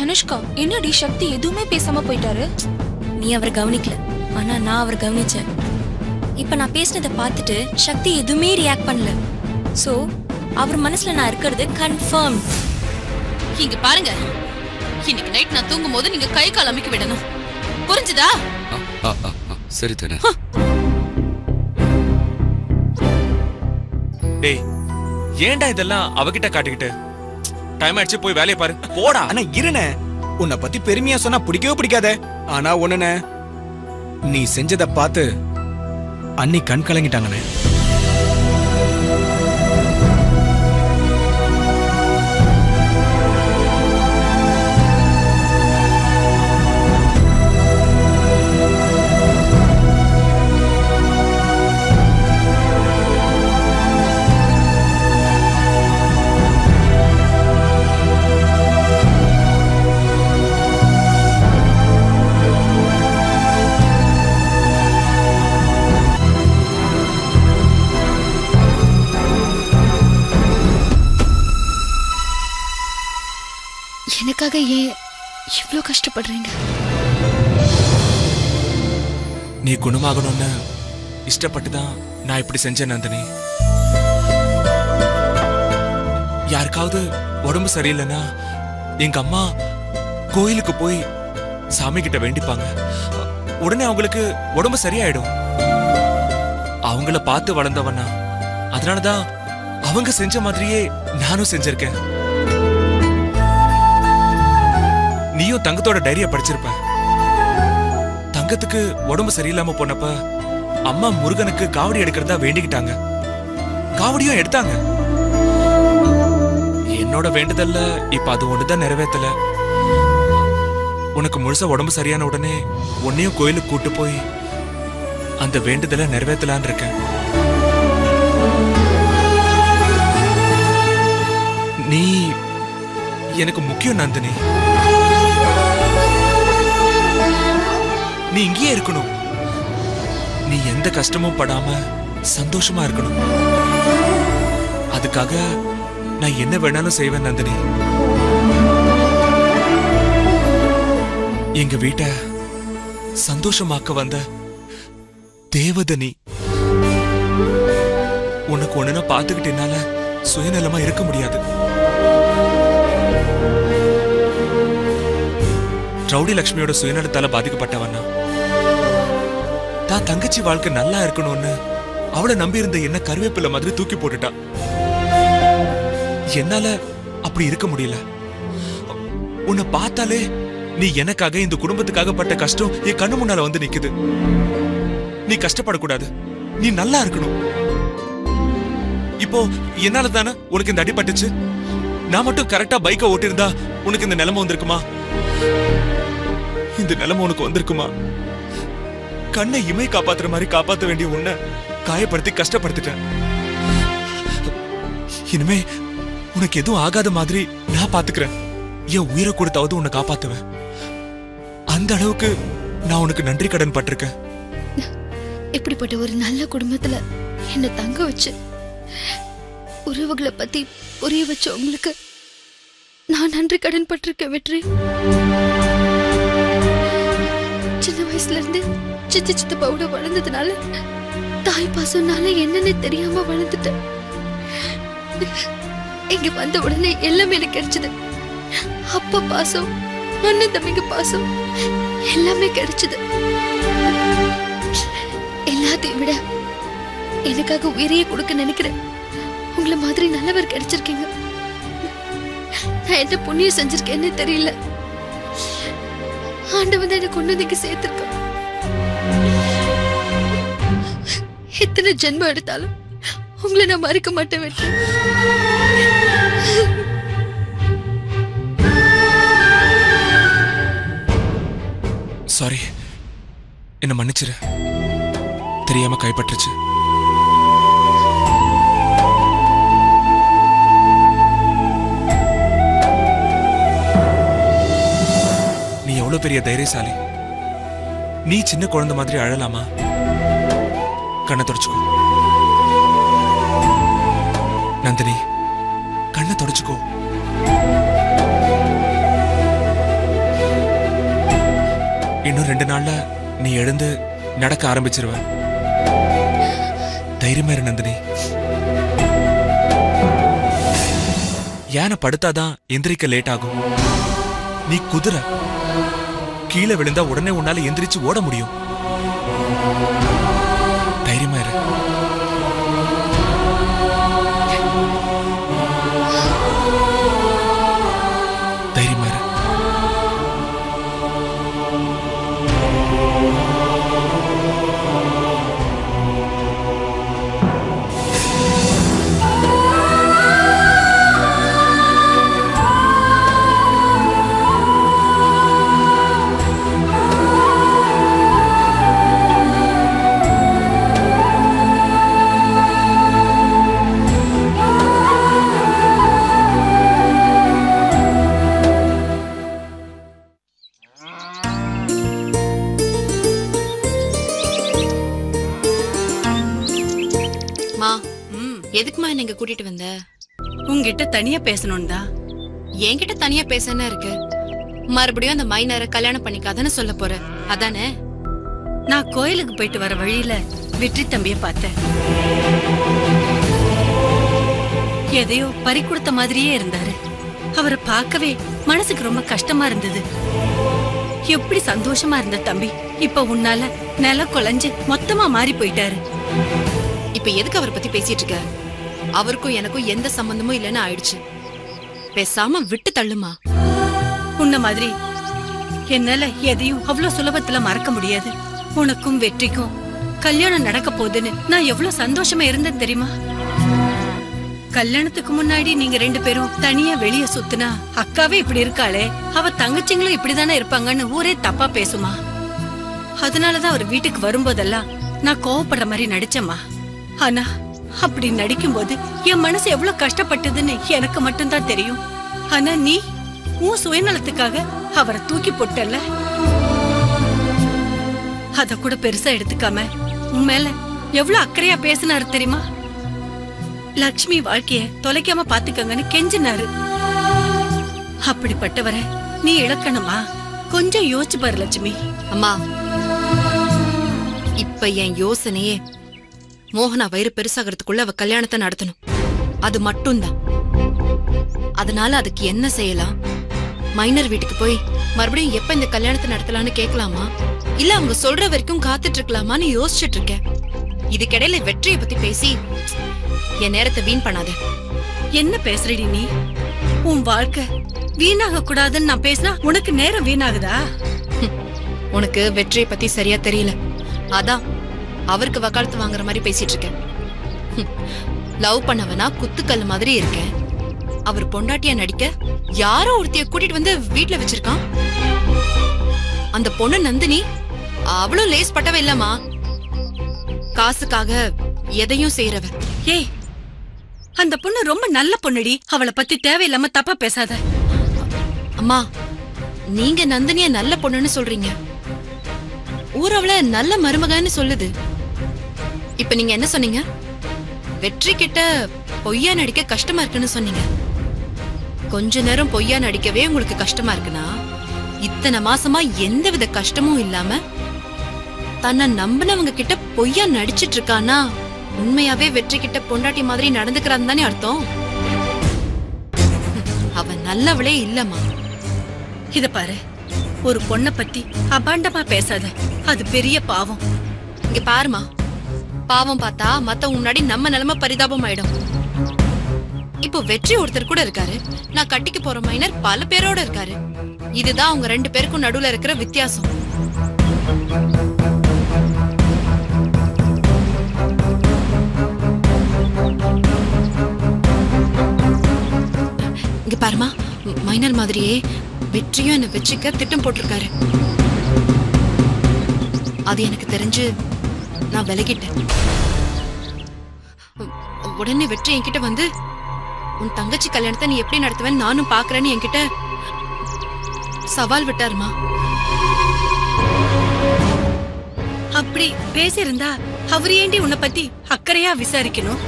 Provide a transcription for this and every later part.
அனுஷ்கா, என்னடி சக்தி எதுவுமே பேசாம போயிட்டாரு? நீ அவர் கவனிக்கல, ஆனா நான் அவர் கவனிச்சேன். இப்ப நான் பேசினதை பார்த்துட்டு சக்தி எதுவுமே ரியாக்ட் பண்ணல. சோ அவர் மனசுல நான் இருக்கிறது கன்ஃபார்ம். இங்க பாருங்க, இன்னைக்கு நைட் நான் தூங்கும் போது நீங்க கை கால் அமைக்க விடணும், புரிஞ்சுதா? சரி தானே. டேய், ஏன்டா இதெல்லாம் அவகிட்ட காட்டிக்கிட்டு? டைம் ஆயிடுச்சு, போய் வேலையை பாரு. போடா. ஆனா இருனே, உன்னை பத்தி பெருமையா சொன்னா பிடிக்கவே பிடிக்காதே. ஆனா ஒண்ணுனே, நீ செஞ்சதை பார்த்து அன்னி கண் கலங்கிட்டாங்கண்ணே. எனக்காக ஏன் இவ்ளோ கஷ்டப்படுறீங்க? நீ குணமாகணும்னு இஷ்டப்பட்டுதான் நான் இப்படி செஞ்சேன் நந்தினி. யாருக்காவது உடம்பு சரியில்லைன்னா எங்க அம்மா கோயிலுக்கு போய் சாமி கிட்ட வேண்டிப்பாங்க. உடனே அவங்களுக்கு உடம்பு சரியாயிடும். அவங்கள பார்த்து வளர்ந்தவனா, அதனாலதான் அவங்க செஞ்ச மாதிரியே நானும் செஞ்சிருக்கேன். நீயும் தங்கத்தோட டைரிய படிச்சிருப்ப. தங்கத்துக்கு உடம்பு சரியில்லாம போனப்ப அம்மா முருகனுக்கு காவடி எடுக்கிறதா வேண்டிக்கிட்டாங்க. காவடியும் எடுத்தாங்க. என்னோட வேண்டுதல்ல இப்ப அது ஒண்ணுதான் நிறைவேற்றல. உனக்கு முழுசா உடம்பு சரியான உடனே உன்னையும் கோயிலுக்கு கூட்டு போய் அந்த வேண்டுதலை நிறைவேற்றலான் இருக்கேன். நீ எனக்கு முக்கியம் நந்தினி. நீ இங்கேயே இருக்கணும். நீ எந்த கஷ்டமும் படாம சந்தோஷமா இருக்கணும். அதுக்காக நான் என்ன வேணாலும் செய்வேன் நந்தினி. எங்க வீட்டை சந்தோஷமாக்க வந்த தேவதை நீ. உனக்கு ஒண்ணுனா பாத்துக்கிட்டு என்னால சுயநலமா இருக்க முடியாது. ரவுடி லட்சுமியோட சுயநலத்தால பாதிக்கப்பட்டவனா, தான் தங்கச்சி வாழ்க்கை நல்லா இருக்கணும்னு அவளை நம்பி இருந்த என்ன கருவேப்பிலை மாதிரி தூக்கி போட்டுட்டா. என்னால அப்படி இருக்க முடியல. உன்னை பார்த்தாலே நீ எனக்காக இந்த குடும்பத்துக்காக பட்ட கஷ்டம் என் கண்ணு முன்னால வந்து நிக்குது. நீ கஷ்டப்படக்கூடாது, நீ நல்லா இருக்கணும். இப்போ என்னால தானே உனக்கு இந்த அடிபட்டுச்சு. நான் மட்டும் கரெக்டா பைக்கை ஓட்டிருந்தா உனக்கு இந்த நிலைமை வந்திருக்குமா? இந்த நிலைமை உனக்கு வந்திருக்குமா? கண்ணை இமை காப்பாத்துற மாதிரி காப்பாத்த வேண்டிய உன்னை காயப்படுத்தி கஷ்டப்படுத்திட்டேன். இனிமே உனக்கு எதுவும் ஆகாத மாதிரி நான் பாத்துக்கிறேன். என் உயிரை கொடுத்தாவது உன்னை காப்பாத்துவேன். அந்த அளவுக்கு நான் உனக்கு நன்றி கடன் பட்டிருக்கேன். இப்படிப்பட்ட ஒரு நல்ல குடும்பத்துல என்ன தங்க வச்சு உறவுகளை பத்தி புரிய வச்ச உங்களுக்கு நான் நன்றி கடன் பட்டிருக்கேன் வெற்றி. சின்ன வயசுல இருந்து சித்தப்பாவோட வளர்ந்ததுனால தாய் பாசம்னால என்னன்னு தெரியாம வளர்ந்துட்டேன். இங்க வந்த உடனே எல்லாமே எனக்கு கிடைச்சது. அப்பா பாசம், அண்ணன் தம்பிங்க பாசம் எல்லாமே கிடைச்சது. எல்லாத்தையும் விட எனக்காக உயிரையே கொடுக்க நினைக்கிறேன் உங்களை மாதிரி நல்லவர் கிடைச்சிருக்கீங்க. நான் என்ன புண்ணியம் செஞ்சிருக்கேன்னு தெரியல. ஆண்டவன் தான் என்ன கொண்டு வந்து இங்க சேர்த்திருக்க. எத்தனை ஜென்மம் எடுத்தாலும் உங்களை நான் மறக்க மாட்டேன் வெற்றி. சாரி, என்ன மன்னிச்சிரு. தெரியாம கைப்பற்றுச்சு. நீ எவ்வளவு பெரிய தைரியசாலி. நீ சின்ன குழந்தை மாதிரி அழலாமா? கண்ணை தொடச்சுக்கோ. நந்தினி, கண்ணை தொடச்சுக்கோ. இன்னும் 2 நாள்ல நீ எழுந்து நடக்க ஆரம்பிச்சிருவ. தைரியமா இரு நந்தினி. யானை படுத்தாதான் எந்திரிக்க லேட் ஆகும். நீ குதிரை, கீழே விழுந்தா உடனே உன்னால எந்திரிச்சு ஓட முடியும். தைரியமா இரு. தைரியமா இரு. எதுக்குமா நீங்க கூட்டிட்டு வந்த? உங்ககிட்ட தனியா பேசணும் தான். என்கிட்ட தனியா பேசனா இருக்கு. மறுபடியும் அந்த மைனரை கல்யாணம் பண்ணிக்காதன்னு சொல்ல போற அதானே? நான் கோயிலுக்கு போயிட்டு வர வழியில வெற்றி தம்பிய பார்த்தேன். எதையோ பறி கொடுத்த மாதிரியே இருந்தாரு. அவரை பார்க்கவே மனசுக்கு ரொம்ப கஷ்டமா இருந்தது. எப்படி சந்தோஷமா இருந்த தம்பி இப்ப உன்னால நில குலைஞ்சு மொத்தமா மாறி போயிட்டாரு. இப்ப எதுக்கு அவரை பத்தி பேசிட்டு இருக்க? அவருக்கும் எனக்கும் எந்த சம்பந்தமும் இல்லைன்னு ஆயிடுச்சு. பேசாம விட்டு தள்ளுமா. உன்ன மாதிரி என்னால எதையும் அவ்வளவு சுலபத்துல மறக்க முடியாது. உனக்கும் வெற்றிக்கும் கல்யாணம் நடக்க போகுதுன்னு நான் எவ்வளவு சந்தோஷமா இருந்தேன் தெரியுமா? கல்யாணத்துக்கு முன்னாடி நீங்க 2 பேரும் தனியா வெளியே சுத்துனா அக்காவே இப்படி இருக்காளே, அவ தங்கச்சிங்களும் இப்படிதானே இருப்பாங்கன்னு ஊரே தப்பா பேசுமா. அதனாலதான் அவர் வீட்டுக்கு வரும்போதெல்லாம் நான் கோவப்படுற மாதிரி நடிச்சேம்மா. ஆனா அப்படி நடிக்கும்போது என் மனசு எவ்வளவு கஷ்டப்பட்டதுன்னு எனக்கு மட்டும்தான் தெரியும். ஆனா நீ உன் சுயநலத்துக்காக அவரை தூக்கி போட்டல. அத கூட பெருசா எடுத்துக்காம உன் மேல எவ்வளவு அக்கறையா பேசினாரு தெரியுமா? லக்ஷ்மி வாழ்க்கைய தொலைக்காம பாத்துக்கங்கன்னு கெஞ்சினாரு. அப்படிப்பட்டவரை நீ இழக்கணுமா? கொஞ்சம் யோசிச்சு பாரு லட்சுமி. அம்மா, இப்ப என் யோசனையே மோகனா வயிறு பெருசாகிறதுக்குள்ள அவ கல்யாணத்தை நடத்தணும். அது மட்டும்தான். அதனால அதுக்கு என்ன செய்யலாம்? மைனர் வீட்டுக்கு போய் மறுபடியும் எப்ப இந்த கல்யாணத்தை நடத்தலாம்னு கேட்கலாமா, இல்ல அவங்க சொல்ற வரைக்கும் காத்துட்டு இருக்கலாமான்னு யோசிச்சுட்டு இருக்கேன். இதுக்கிடையில வெற்றியை பத்தி பேசி என் நேரத்தை வீண் பண்ணாத. என்ன பேசுறடி நீ? உன் வாழ்க்கை வீணாக கூடாதுன்னு நான் பேசினா உனக்கு நேரம் வீணாகுதா? உனக்கு வெற்றியை பத்தி சரியா தெரியல. அதான் அவருக்கு வக்காலத்து வாங்குற மாதிரி பேசிட்டு இருக்கேன். லவ் பண்ணவனா குத்துக்கல் மாதிரி இருக்கேன். அவர் பொண்டாட்டியா நடிக்க யாரோ ஒருத்திய கூட்டிட்டு வந்து வீட்டுல வச்சிருக்கான். அந்த பொண்ணு நந்தினி அவ்வளவு லேஸ் பட்டவ இல்லம்மா. காசுக்காக எதையும் செய்யறவ. ஏய், அந்த பொண்ணு ரொம்ப நல்ல பொண்ணுடி. அவளை பத்தி தேவையில்லாம தப்பா பேசாத. அம்மா, நீங்க நந்தினிய நல்ல பொண்ணுன்னு சொல்றீங்க. ஊர் அவள நல்ல மருமகன்னு சொல்லுது. இப்ப நீங்க என்ன சொன்னீங்க? வெற்றி கிட்ட பொய்யா நடிக்க கஷ்டமா இருக்குன்னு சொன்னீங்க. கொஞ்ச நேரம் பொய்யா நடிக்கவே உங்களுக்கு கஷ்டமா இருக்குன்னா, இத்தனை மாசமா எந்தவித கஷ்டமும் இல்லாம தன்னை நம்பினவங்க கிட்ட பொய்யா நடிச்சிட்டு இருக்கானா, உண்மையாவே வெற்றி கிட்ட பொண்டாட்டி மாதிரி நடந்துக்கிறான்னு தானே அர்த்தம். அவ நல்லவளே இல்லம்மா. இத பாரு, ஒரு பொண்ண பத்தி அபாண்டமா பேசாத. அது பெரிய பாவம். இங்க பாருமா, பாவம் பார்த்தா மத்தவங்க முன்னாடி நம்ம நிலைமை பரிதாபம் ஆயிடும். இப்போ வெற்றி ஒருத்தர் கூட இருக்காரு, நான் கட்டிக்கு போற மைனர் பல பேரோட இருக்காரு. இதுதான் அவங்க 2 பேருக்கும் நடுவுல இருக்கிற வித்தியாசம். இங்க பாருமா, மைனர் மாதிரியே வெற்றியும் என்ன வெற்றிக்க திட்டம் போட்டிருக்காரு. அது எனக்கு தெரிஞ்சு நான் விலகிட்டேன். உடனே வெற்றி என்கிட்ட வந்து, உன் தங்கச்சி கல்யாணத்தை நீ எப்படி நடத்துவேன்னு நானும் பாக்குறேன்னு என்கிட்ட சவால் விட்டாருமா. அப்படி பேசியிருந்தா அவர் ஏண்டி உன்னை பத்தி அக்கறையா விசாரிக்கணும்?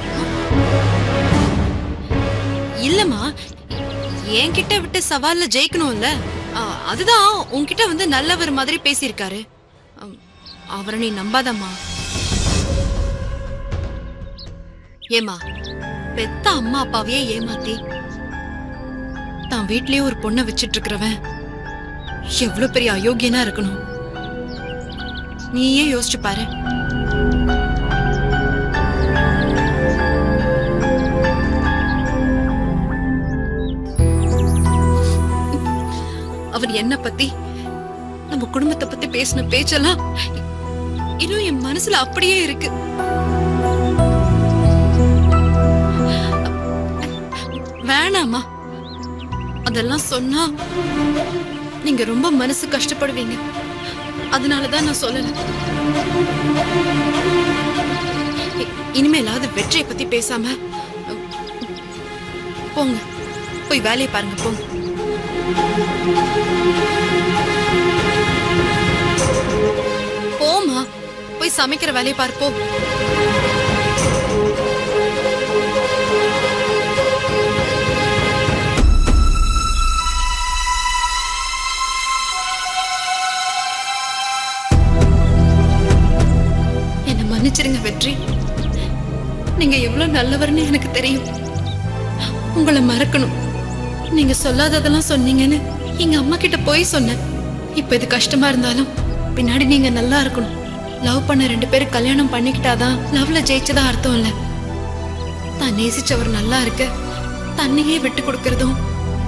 இல்லம்மா, என்கிட்ட விட்டு சவால்ல ஜெயிக்கணும்ல. அதுதான் உன்கிட்ட வந்து நல்லவர் மாதிரி பேசியிருக்காரு. அவரை நீ நம்பாதம்மா. ஏமா, பெத்த அம்மா அப்பாவையே ஏமாத்தி தான் வீட்லயே ஒரு பொண்ணை வச்சிட்டு இருக்கிறவன் எவ்வளவு பெரிய அயோக்கியனா இருக்கணும். நீயே யோசிச்சு பாரு. அவர் என்ன பத்தி, நம்ம குடும்பத்தை பத்தி பேசின பேச்செல்லாம் இன்னும் என் மனசுல அப்படியே இருக்கு. வேணாமா, அதெல்லாம் சொன்னா நீங்க ரொம்ப மனசு கஷ்டப்படுவீங்க. அதனாலதான் நான் சொல்லல. இனிமேலாவது வெற்றியை பத்தி பேசாம போங்க, போய் வேலையை பாருங்க. போங்க. போமா, போய் சமைக்கிற வேலையை பார்ப்போம். என்ன மன்னிச்சிருங்க வெற்றி. நீங்க எவ்வளவு நல்லவர்னு எனக்கு தெரியும். உங்களை மறக்கணும், நீங்க சொல்லாததெல்லாம் சொன்னீங்கன்னு எங்க அம்மா கிட்ட போய் சொன்னேன். இப்ப இது கஷ்டமா இருந்தாலும் பின்னாடி நீங்க நல்லா இருக்கணும். லவ் பண்ண 2 பேரும் கல்யாணம் பண்ணிக்கிட்டாதான் லவ்ல ஜெயிச்சதா அர்த்தம் இல்ல. தான் நேசிச்சவர் நல்லா இருக்க தன்னையே விட்டு கொடுக்கறதும்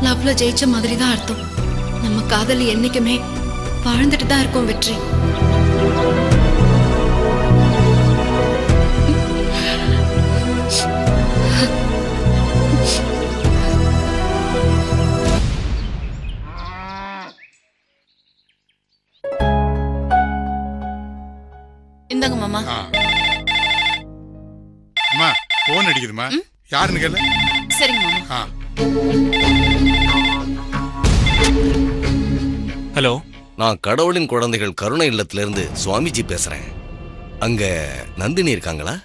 லவ்ல ஜெயிச்ச மாதிரி தான் அர்த்தம். நம்ம காதல் என்னைக்குமே வாழ்ந்துட்டு தான் இருக்கும் வெற்றி. இந்தாங்க மாமா. அம்மா போன் அடிக்குதுமா, யாருன்னு கேளு. சரிங்க மாமா. ஹலோ, நான் கடவுளின் குழந்தைகள் கருணை இல்லத்திலிருந்து சுவாமிஜி பேசுறேன். அங்க நந்தினி இருக்காங்களா?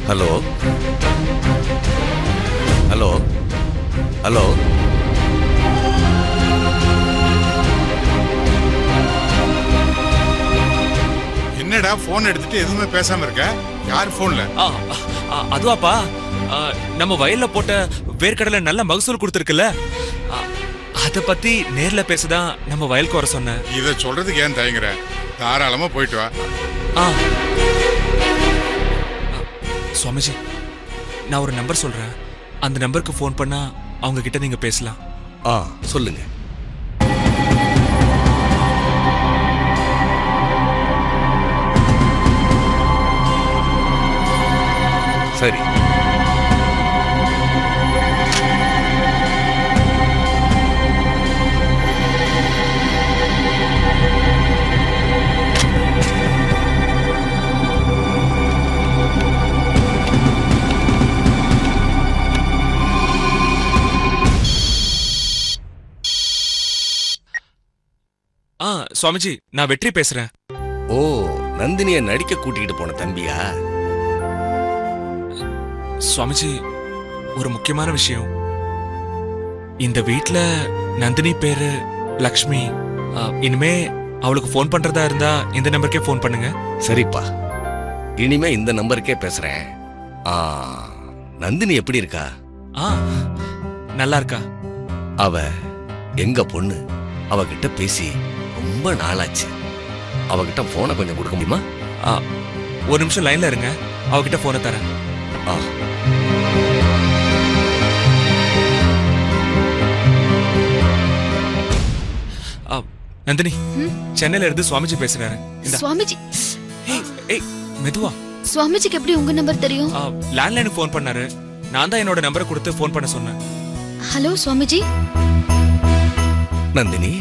Hello hello hello. என்னடா போன் எடுத்துட்டு எதுவுமே பேசாம இருக்க? யார் போன்ல? அதுவாப்பா, நம்ம வயல்ல போட்ட வேர்க்கடலை நல்ல மகசூல் கொடுத்துருக்குல்ல, அத பத்தி நேர்ல பேசதான் நம்ம வயலுக்கு வர சொன்னேன். இத சொல்றதுக்கு ஏன் தயங்குற? தாராளமா போயிட்டு வா. சுவாமிஜி, நான் ஒரு நம்பர் சொல்றேன். அந்த நம்பருக்கு ஃபோன் பண்ணா அவங்க கிட்ட நீங்க பேசலாம். சொல்லுங்க. சரி. சுவாமிஜி, நான் வெற்றி பேசுறேன். ஓ, நந்தினிய நடிக்க கூட்டிட்டு போன தம்பியா? சுவாமிஜி, ஒரு முக்கியமான விஷயம். இந்த வீட்ல நந்தினி பேரு லக்ஷ்மி. இனிமே அவளுக்கு ஃபோன் பண்றதா இருந்தா இந்த நம்பருக்கே ஃபோன் பண்ணுங்க. சரிப்பா, இனிமே இந்த நம்பருக்கே பேசுறேன். நந்தினி எப்படி இருக்கா? நல்லா இருக்கா. அவ எங்க பொண்ணு. அவகிட்ட பேசி ரொம்ப நாளாச்சு. அவகிட்ட போனை கொஞ்சம் கொடுக்க முடியுமா? ஒரு நிமிஷம் லைன்ல இருங்க, அவகிட்ட போனை தரேன். நந்தினி, சென்னையில இருந்து சுவாமிஜி பேசுறாரு. சுவாமிஜி? மெதுவா. சுவாமிஜிக்கு எப்படி உங்க நம்பர் தெரியும்? லேண்ட்லைனுக்கு ஃபோன் பண்ணாரு. நான் தான் என்னோட நம்பரை கொடுத்து ஃபோன் பண்ண சொன்னேன். ஹலோ சுவாமிஜி. நந்தினி,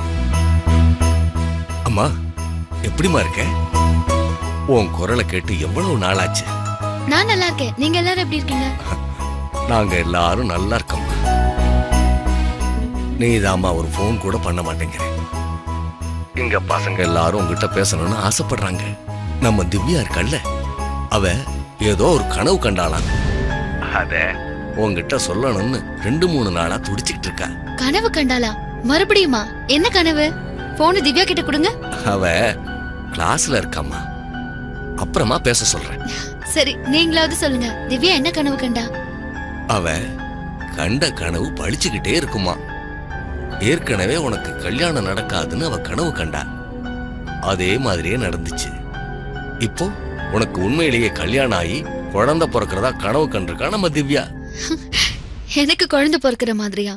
அம்மா எப்படிமா இருக்க? உன் குரலை கேட்டு எவ்வளவு நாளாச்சு. நான் நல்லா இருக்கேன். நீங்க எல்லாரும் எப்படி இருக்கீங்க? நாங்க எல்லாரும் நல்லா இருக்கோம். நீதாம்மா ஒரு ஃபோன் கூட பண்ண மாட்டேங்கிற. இங்க பசங்க எல்லாரும் உங்ககிட்ட பேசணும்னு ஆசைப்படுறாங்க. நம்ம திவ்யா இருக்கல்ல, அவ ஏதோ ஒரு கனவு கண்டாளாம். அத உங்ககிட்ட சொல்லணும்னு 2-3 நாளா துடிச்சுக்கிட்டு இருக்கா. கனவு கண்டாளா? மறுபடியுமா? என்ன கனவு? போன் திவ்யா கிட்ட கொடுங்க. அவ கிளாஸ்ல இருக்காம்மா, அப்புறமா பேச சொல்றேன். சரி, நீங்களாவது சொல்லுங்க, திவ்யா என்ன கனவு கண்டா? அவ கண்ட கனவு பழிச்சுக்கிட்டே இருக்குமா. ஏற்கனவே உனக்கு கல்யாணம் நடக்காதுன்னு அவ கனவு கண்டா. அதே மாதிரியே நடந்துச்சு. இப்போ உனக்கு உண்மையிலேயே கல்யாணம் ஆகி குழந்தை பிறக்கிறதா கனவு கண்டிருக்கா நம்ம திவ்யா. எனக்கு குழந்தை பிறக்கிற மாதிரியா?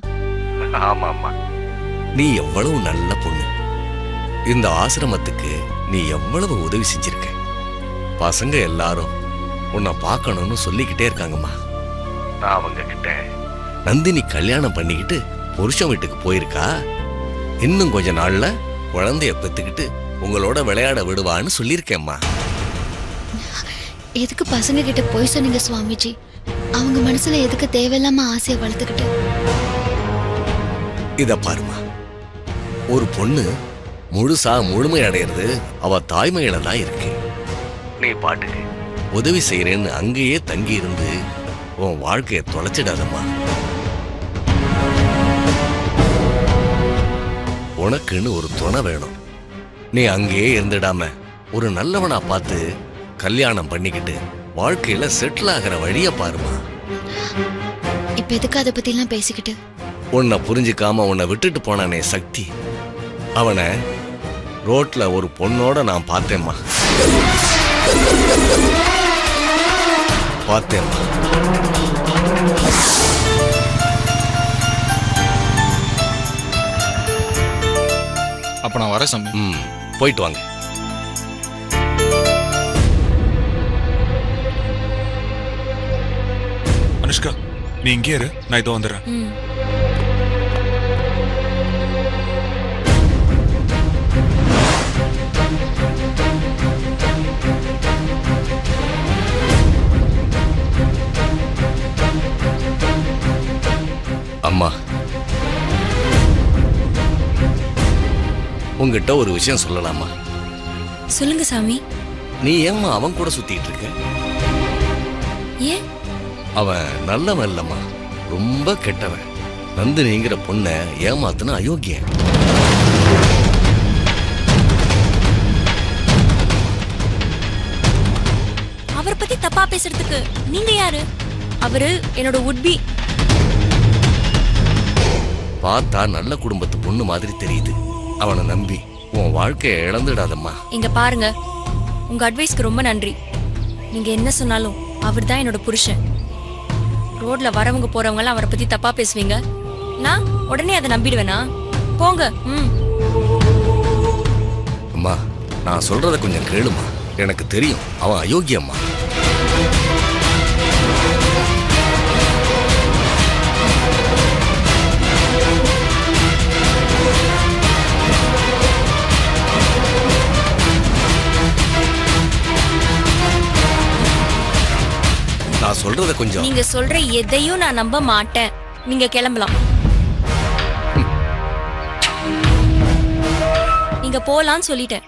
ஆமா ஆமா, நீ எவ்வளவு நல்ல பொண்ணு. இந்த ஆசிரமத்துக்கு நீ எவ்வளவு உதவி செஞ்சிருக்க. பசங்க எல்லாரும் உன்னை பார்க்கணும்னு சொல்லிக்கிட்டே இருக்காங்கம்மா. நான் அவங்க கிட்ட நந்தினி கல்யாணம் பண்ணிக்கிட்டு புருஷன் வீட்டுக்கு போயிருக்கா, இன்னும் கொஞ்ச நாள்ல குழந்தைய பெத்துக்கிட்டு உங்களோட விளையாட விடுவான்னு சொல்லியிருக்கேம்மா. எதுக்கு பசங்க கிட்ட போய் சொன்னீங்க சுவாமிஜி? அவங்க மனசுல எதுக்கு தேவையில்லாம ஆசையை வளர்த்துக்கிட்டு? இத பாருமா, ஒரு பொண்ணு முழுசா முழுமை அடையிறது அவ தாய்மையில தான் இருக்கு. நீ பாட்டுக்கு உதவி செய்யறேன்னு அங்கேயே தங்கி இருந்து உன் வாழ்க்கைய தொலைச்சிடாதம்மா. உனக்குன்னு ஒரு துணை வேணும். நீ அங்கேயே இருந்துடாம ஒரு நல்லவனா பார்த்து கல்யாணம் பண்ணிக்கிட்டு வாழ்க்கையில செட்டில் ஆகிற வழிய பாருமா. இப்ப எதுக்கு அதை பத்தி எல்லாம் பேசிக்கிட்டு? உன்னை புரிஞ்சுக்காம உன்னை விட்டுட்டு போனானே சக்தி, அவனை ரோட்ல ஒரு பொண்ணோட நான் பார்த்தேம்மா. அப்ப நான் வரேன் சாமி. போயிட்டு வாங்க. அனுஷ்கா, நீ இங்கே இரு, நான் இதோ வந்துடுறேன். அம்மா, உங்ககிட்ட ஒரு விஷயம் சொல்லலாமா? சொல்லுங்க சாமி. நீ ஏம்மா அவன் கூட சுத்திட்டு இருக்க? ஏன்? அவன் நல்லவன் இல்லம்மா, ரொம்ப கெட்டவன். நந்தினிங்கிற பொண்ணை ஏமாத்துன அயோக்கியன். அவரை பத்தி தப்பா பேசுறதுக்கு நீங்க யாரு? அவரு என்னோட உட்பி. பார்த்தா நல்ல குடும்பத்து பொண்ணு மாதிரி தெரியுது. அவனை நம்பி உன் வாழ்க்கையை இழந்துடாதம்மா. இங்க பாருங்க, உங்க அட்வைஸ்க்கு ரொம்ப நன்றி. நீங்க என்ன சொன்னாலும் அவர் தான் என்னோட புருஷன். ரோட்ல வரவங்க போறவங்க எல்லாம் அவரை பத்தி தப்பா பேசுவீங்க, நான் உடனே அதை நம்பிடுவேனா? போங்க. அம்மா, நான் சொல்றத கொஞ்சம் கேளுமா. எனக்கு தெரியும் அவன் அயோக்கியம்மா. நான் சொல்றத கொஞ்சம். நீங்க சொல்ற எதையும் நான் நம்ப மாட்டேன். நீங்க கிளம்பலாம். நீங்க போலான்னு சொல்லிட்டேன்.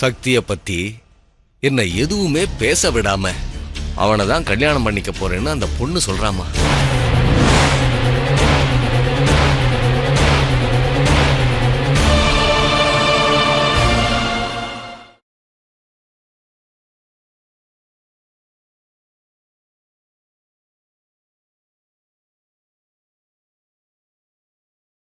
சக்திய பத்தி என்ன எதுவுமே பேச விடாம அவனை தான் கல்யாணம் பண்ணிக்க போறேன்னு அந்த பொண்ணு சொல்றாமா.